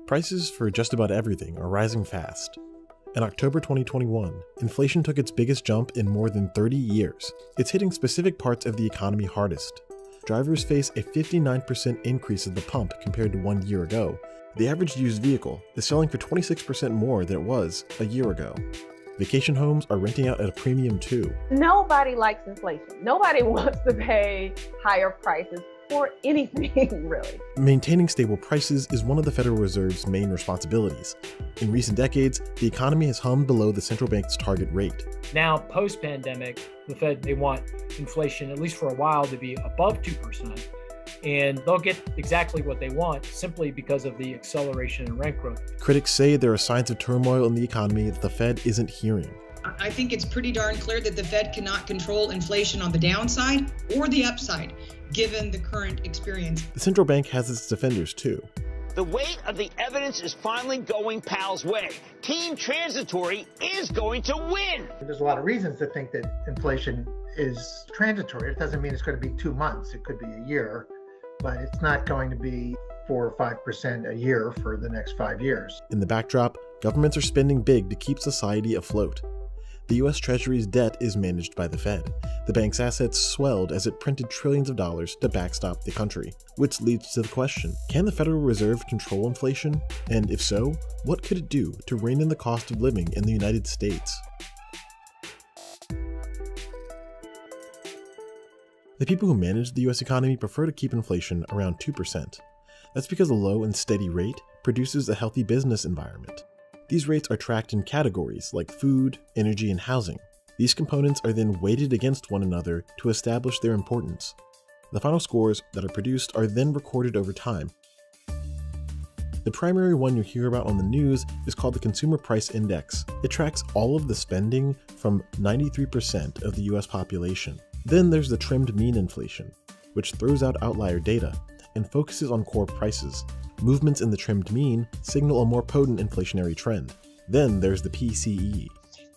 Prices for just about everything are rising fast. In October 2021, inflation took its biggest jump in more than 30 years. It's hitting specific parts of the economy hardest. Drivers face a 59% increase at the pump compared to 1 year ago. The average used vehicle is selling for 26% more than it was a year ago. Vacation homes are renting out at a premium too. Nobody likes inflation. Nobody wants to pay higher prices for anything, really. Maintaining stable prices is one of the Federal Reserve's main responsibilities. In recent decades, the economy has hummed below the central bank's target rate. Now, post-pandemic, the Fed, they want inflation, at least for a while, to be above 2%. And they'll get exactly what they want simply because of the acceleration in rent growth. Critics say there are signs of turmoil in the economy that the Fed isn't hearing. I think it's pretty darn clear that the Fed cannot control inflation on the downside or the upside, given the current experience. The central bank has its defenders too. The weight of the evidence is finally going Powell's way. Team Transitory is going to win. There's a lot of reasons to think that inflation is transitory. It doesn't mean it's going to be 2 months. It could be a year, but it's not going to be 4 or 5% a year for the next 5 years. In the backdrop, governments are spending big to keep society afloat. The U.S. Treasury's debt is managed by the Fed. The bank's assets swelled as it printed trillions of dollars to backstop the country. Which leads to the question, can the Federal Reserve control inflation? And if so, what could it do to rein in the cost of living in the United States? The people who manage the U.S. economy prefer to keep inflation around 2%. That's because a low and steady rate produces a healthy business environment. These rates are tracked in categories like food, energy, and housing. These components are then weighted against one another to establish their importance. The final scores that are produced are then recorded over time. The primary one you hear about on the news is called the Consumer Price Index. It tracks all of the spending from 93% of the US population. Then there's the trimmed mean inflation, which throws out outlier data and focuses on core prices. Movements in the trimmed mean signal a more potent inflationary trend. Then there's the PCE.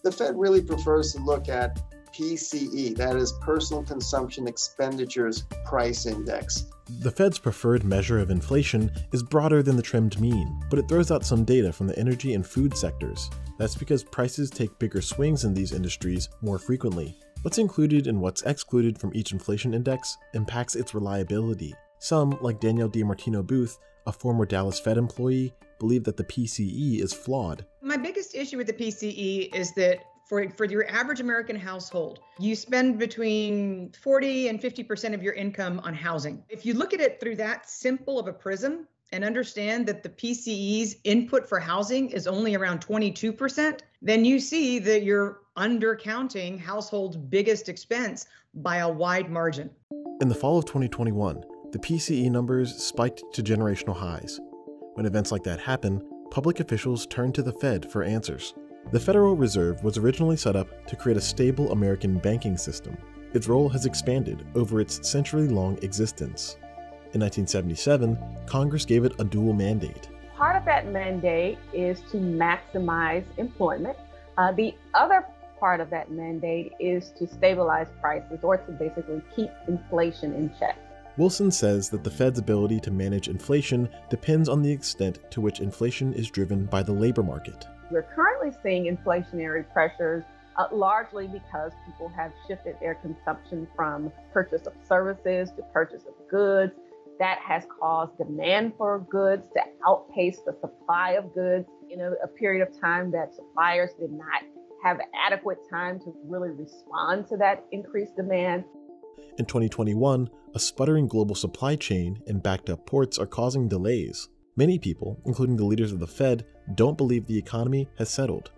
The Fed really prefers to look at PCE, that is Personal Consumption Expenditures Price Index. The Fed's preferred measure of inflation is broader than the trimmed mean, but it throws out some data from the energy and food sectors. That's because prices take bigger swings in these industries more frequently. What's included and what's excluded from each inflation index impacts its reliability. Some, like Danielle DiMartino Booth, a former Dallas Fed employee, believe that the PCE is flawed. My biggest issue with the PCE is that for your average American household, you spend between 40 and 50% of your income on housing. If you look at it through that simple of a prism and understand that the PCE's input for housing is only around 22%, then you see that you're undercounting households' biggest expense by a wide margin. In the fall of 2021, the PCE numbers spiked to generational highs. When events like that happen, public officials turn to the Fed for answers. The Federal Reserve was originally set up to create a stable American banking system. Its role has expanded over its century-long existence. In 1977, Congress gave it a dual mandate. Part of that mandate is to maximize employment. The other part of that mandate is to stabilize prices or to basically keep inflation in check. Wilson says that the Fed's ability to manage inflation depends on the extent to which inflation is driven by the labor market. We're currently seeing inflationary pressures largely because people have shifted their consumption from purchase of services to purchase of goods. That has caused demand for goods to outpace the supply of goods in a period of time that suppliers did not have adequate time to really respond to that increased demand. In 2021, a sputtering global supply chain and backed-up ports are causing delays. Many people, including the leaders of the Fed, don't believe the economy has settled.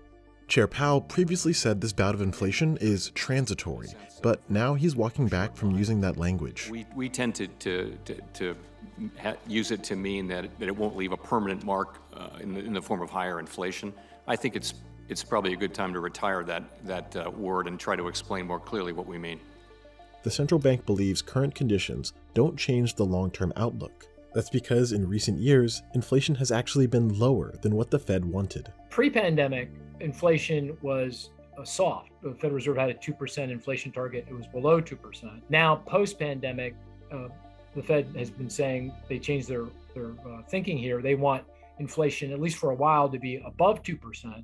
Chair Powell previously said this bout of inflation is transitory, but now he's walking back from using that language. We tend to use it to mean that it won't leave a permanent mark in the form of higher inflation. I think it's probably a good time to retire that word and try to explain more clearly what we mean. The central bank believes current conditions don't change the long-term outlook. That's because in recent years, inflation has actually been lower than what the Fed wanted. Pre-pandemic, inflation was soft. The Federal Reserve had a 2% inflation target. It was below 2%. Now, post-pandemic, the Fed has been saying they changed their thinking here. They want inflation, at least for a while, to be above 2%.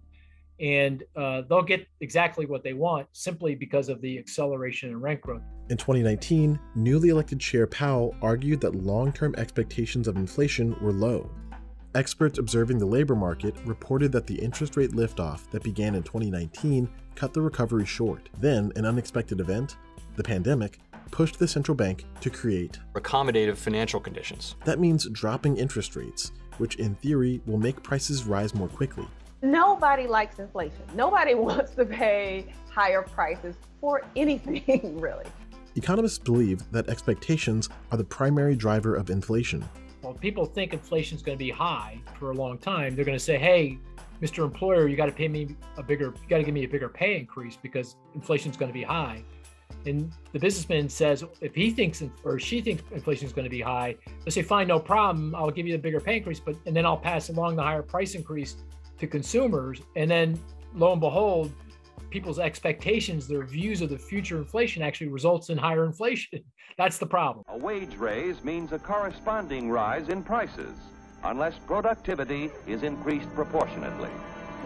And they'll get exactly what they want simply because of the acceleration in rent growth. In 2019, newly elected Chair Powell argued that long-term expectations of inflation were low. Experts observing the labor market reported that the interest rate liftoff that began in 2019 cut the recovery short. Then, an unexpected event, the pandemic, pushed the central bank to create accommodative financial conditions. That means dropping interest rates, which in theory will make prices rise more quickly. Nobody likes inflation. Nobody wants to pay higher prices for anything, really. Economists believe that expectations are the primary driver of inflation. Well, people think inflation is going to be high for a long time. They're going to say, hey, Mr. Employer, you got to give me a bigger pay increase because inflation is going to be high. And the businessman says, if he thinks or she thinks inflation is going to be high, they'll say, fine, no problem. I'll give you a bigger pay increase, and then I'll pass along the higher price increase to consumers. And then lo and behold, people's expectations, their views of the future inflation actually results in higher inflation. That's the problem. A wage raise means a corresponding rise in prices, unless productivity is increased proportionately.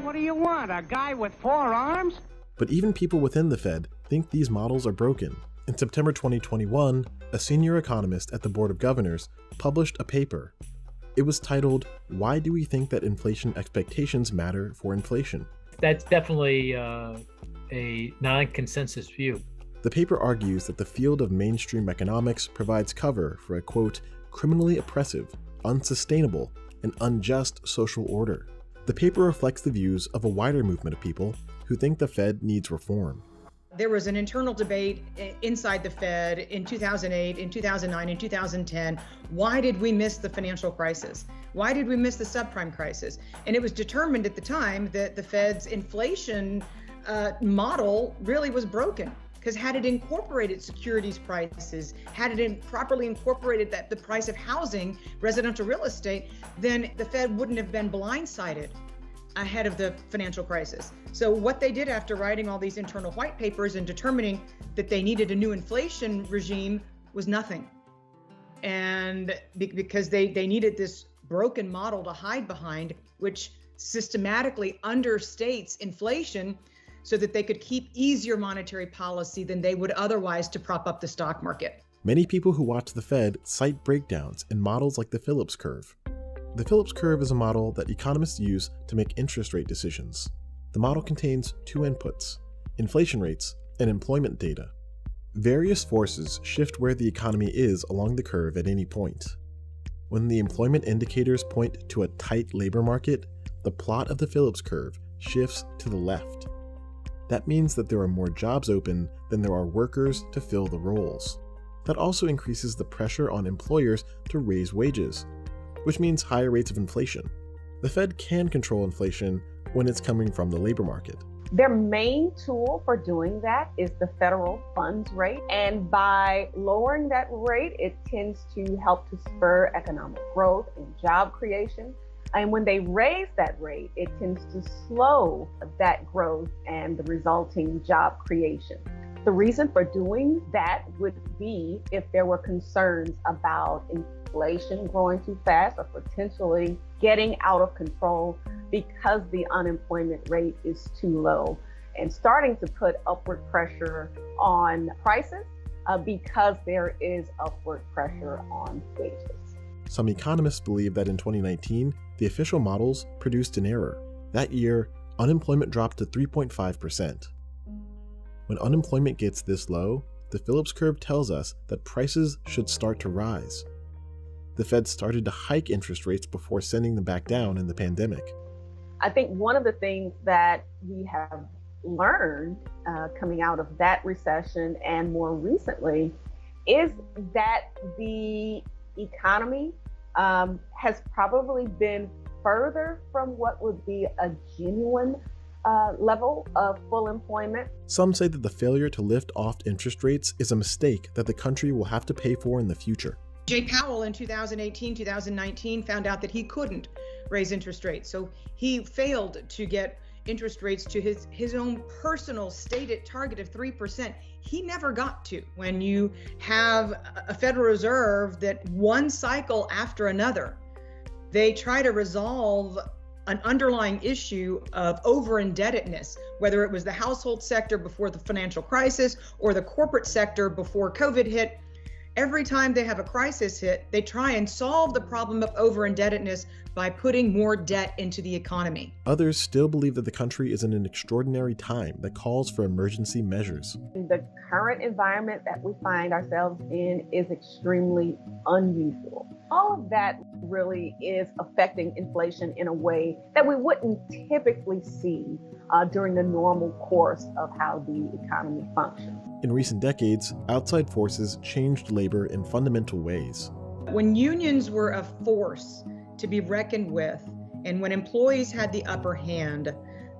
What do you want, a guy with 4 arms? But even people within the Fed think these models are broken. In September 2021, a senior economist at the Board of Governors published a paper. It was titled, "Why Do We Think That Inflation Expectations Matter for Inflation?" That's definitely a non-consensus view. The paper argues that the field of mainstream economics provides cover for a, quote, criminally oppressive, unsustainable, and unjust social order. The paper reflects the views of a wider movement of people who think the Fed needs reform. There was an internal debate inside the Fed in 2008, in 2009, in 2010. Why did we miss the financial crisis? Why did we miss the subprime crisis? And it was determined at the time that the Fed's inflation model really was broken, because had it incorporated securities prices, had it properly incorporated the price of housing, residential real estate, then the Fed wouldn't have been blindsided ahead of the financial crisis. So what they did after writing all these internal white papers and determining that they needed a new inflation regime was nothing. And because they needed this broken model to hide behind, which systematically understates inflation so that they could keep easier monetary policy than they would otherwise to prop up the stock market. Many people who watch the Fed cite breakdowns in models like the Phillips curve. The Phillips curve is a model that economists use to make interest rate decisions. The model contains 2 inputs, inflation rates and employment data. Various forces shift where the economy is along the curve at any point. When the employment indicators point to a tight labor market, the plot of the Phillips curve shifts to the left. That means that there are more jobs open than there are workers to fill the roles. That also increases the pressure on employers to raise wages, which means higher rates of inflation. The Fed can control inflation when it's coming from the labor market. Their main tool for doing that is the federal funds rate. And by lowering that rate, it tends to help to spur economic growth and job creation. And when they raise that rate, it tends to slow that growth and the resulting job creation. The reason for doing that would be if there were concerns about inflation growing too fast or potentially getting out of control because the unemployment rate is too low and starting to put upward pressure on prices because there is upward pressure on wages. Some economists believe that in 2019, the official models produced an error. That year, unemployment dropped to 3.5%. When unemployment gets this low, the Phillips curve tells us that prices should start to rise. The Fed started to hike interest rates before sending them back down in the pandemic. I think one of the things that we have learned coming out of that recession and more recently is that the economy has probably been further from what would be a genuine level of full employment. Some say that the failure to lift off interest rates is a mistake that the country will have to pay for in the future. Jay Powell in 2018, 2019 found out that he couldn't raise interest rates. So he failed to get interest rates to his own personal stated target of 3%. He never got to. When you have a Federal Reserve that one cycle after another They try to resolve an underlying issue of over-indebtedness, whether it was the household sector before the financial crisis or the corporate sector before COVID hit. Every time they have a crisis hit, they try and solve the problem of over-indebtedness by putting more debt into the economy. Others still believe that the country is in an extraordinary time that calls for emergency measures. The current environment that we find ourselves in is extremely unusual. All of that really is affecting inflation in a way that we wouldn't typically see during the normal course of how the economy functions. In recent decades, outside forces changed labor in fundamental ways. When unions were a force to be reckoned with, and when employees had the upper hand,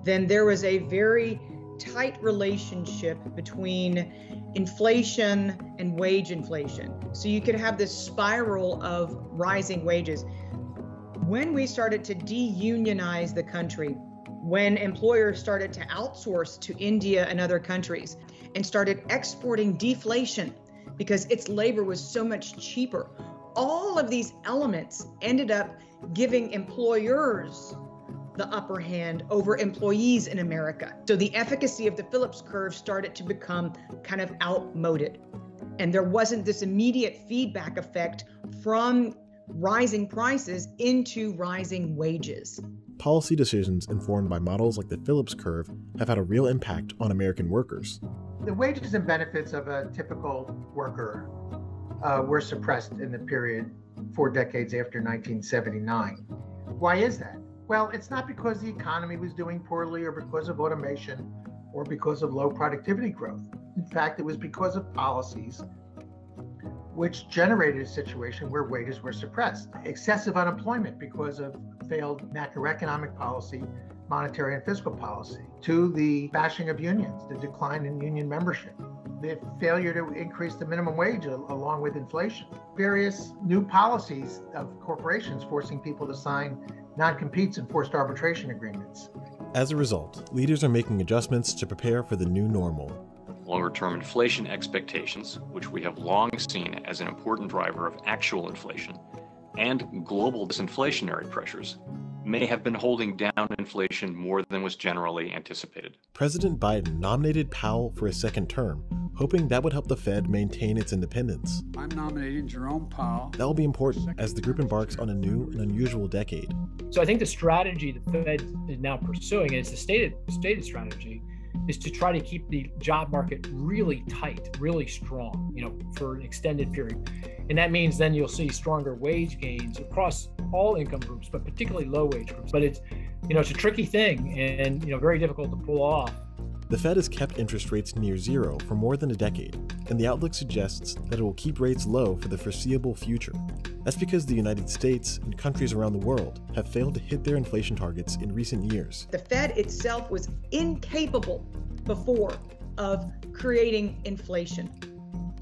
then there was a very tight relationship between inflation and wage inflation. So you could have this spiral of rising wages. When we started to de-unionize the country, when employers started to outsource to India and other countries and started exporting deflation because its labor was so much cheaper, all of these elements ended up giving employers the upper hand over employees in America. So the efficacy of the Phillips curve started to become kind of outmoded. And there wasn't this immediate feedback effect from rising prices into rising wages. Policy decisions informed by models like the Phillips curve have had a real impact on American workers. The wages and benefits of a typical worker were suppressed in the period 4 decades after 1979. Why is that? Well, it's not because the economy was doing poorly or because of automation or because of low productivity growth. In fact, it was because of policies which generated a situation where wages were suppressed. Excessive unemployment because of failed macroeconomic policy, monetary and fiscal policy, to the bashing of unions, the decline in union membership, the failure to increase the minimum wage along with inflation, various new policies of corporations forcing people to sign non-competes and forced arbitration agreements. As a result, leaders are making adjustments to prepare for the new normal. Longer-term inflation expectations, which we have long seen as an important driver of actual inflation, and global disinflationary pressures, may have been holding down inflation more than was generally anticipated. President Biden nominated Powell for a second term, hoping that would help the Fed maintain its independence. I'm nominating Jerome Powell. That will be important as the group embarks on a new and unusual decade. So I think the strategy the Fed is now pursuing, and it's a stated strategy, is to try to keep the job market really tight, really strong, for an extended period. And that means then you'll see stronger wage gains across all income groups, but particularly low wage groups. But it's a tricky thing and, very difficult to pull off. The Fed has kept interest rates near zero for more than a decade, and the outlook suggests that it will keep rates low for the foreseeable future. That's because the United States and countries around the world have failed to hit their inflation targets in recent years. The Fed itself was incapable before of creating inflation.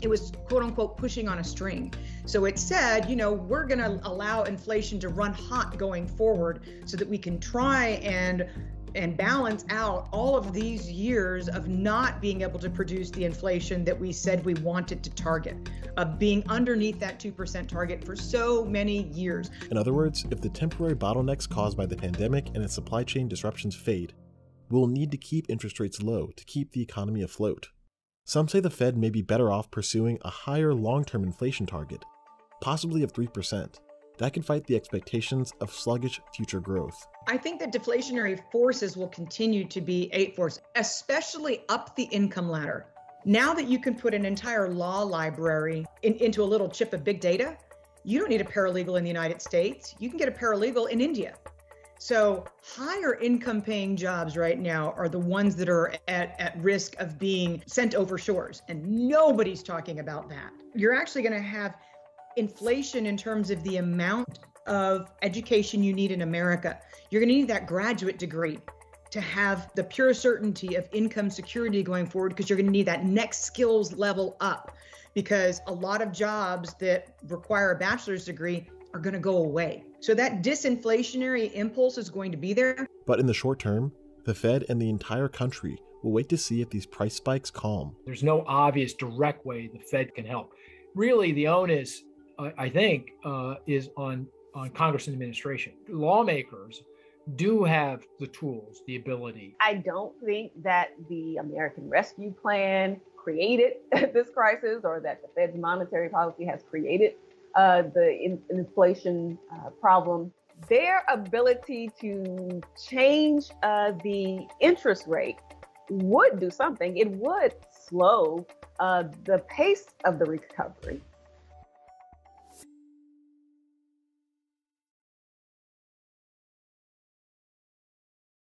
It was, quote unquote, pushing on a string. So it said, we're going to allow inflation to run hot going forward so that we can try and balance out all of these years of not being able to produce the inflation that we said we wanted to target, of being underneath that 2% target for so many years. In other words, if the temporary bottlenecks caused by the pandemic and its supply chain disruptions fade, we'll need to keep interest rates low to keep the economy afloat. Some say the Fed may be better off pursuing a higher long-term inflation target, possibly of 3%. That can fight the expectations of sluggish future growth. I think that deflationary forces will continue to be a force, especially up the income ladder. Now that you can put an entire law library into a little chip of big data, you don't need a paralegal in the United States. You can get a paralegal in India. So higher income paying jobs right now are the ones that are at risk of being sent over shores, and nobody's talking about that. You're actually going to have inflation in terms of the amount of education you need in America. You're going to need that graduate degree to have the pure certainty of income security going forward, because you're going to need that next skills level up, because a lot of jobs that require a bachelor's degree are going to go away. So that disinflationary impulse is going to be there. But in the short term, the Fed and the entire country will wait to see if these price spikes calm. There's no obvious direct way the Fed can help. Really, the onus, I think, is on on Congress and administration. Lawmakers do have the tools, the ability. I don't think that the American Rescue Plan created this crisis, or that the Fed's monetary policy has created the inflation problem. Their ability to change the interest rate would do something. It would slow the pace of the recovery.